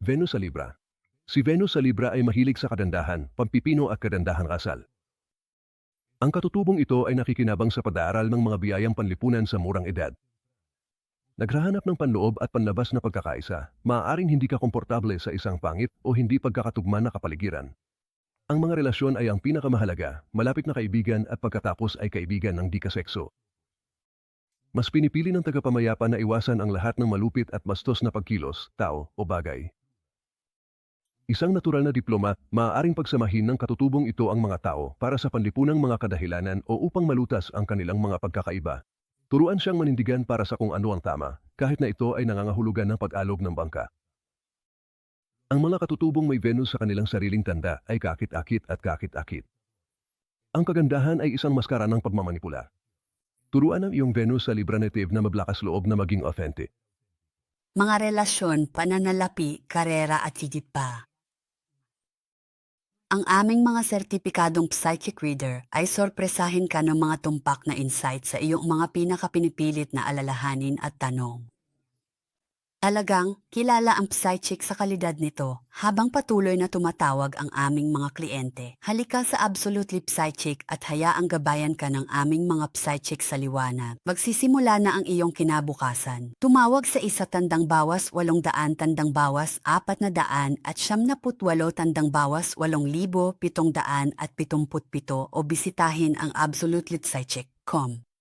Venus sa Libra. Si Venus sa Libra ay mahilig sa kagandahan, pampipino at kagandahan kasal. Ang katutubong ito ay nakikinabang sa pag-aaral ng mga biyayang panlipunan sa murang edad. Naghahanap ng panloob at panlabas na pagkakaisa, maaaring hindi ka komportable sa isang pangit o hindi pagkakatugma na kapaligiran. Ang mga relasyon ay ang pinakamahalaga, malapit na kaibigan at pagkatapos ay kaibigan ng di kasekso. Mas pinipili ng tagapamayapa na iwasan ang lahat ng malupit at bastos na pagkilos, tao o bagay. Isang natural na diploma, maaaring pagsamahin ng katutubong ito ang mga tao para sa panlipunang mga kadahilanan o upang malutas ang kanilang mga pagkakaiba. Turuan siyang manindigan para sa kung ano ang tama, kahit na ito ay nangangahulugan ng pag-alog ng bangka. Ang mga katutubong may Venus sa kanilang sariling tanda ay kakit-akit at kakit-akit. Ang kagandahan ay isang maskara ng pagmamanipula. Turuan ang iyong Venus sa Libra native na mablakas loob na maging authentic. Mga relasyon, pananalapi, karera at higit pa. Ang aming mga sertipikadong psychic reader ay sorpresahin ka ng mga tumpak na insight sa iyong mga pinakapinipilit na alalahanin at tanong. Talagang kilala ang psychic sa kalidad nito habang patuloy na tumatawag ang aming mga kliyente. Halika sa Absolutely Psychic at hayaang gabayan ka ng aming mga psychic sa liwanag. Magsisimula na ang iyong kinabukasan. Tumawag sa 1-800-878 at 78-877 o bisitahin ang absolutelypsychic.com.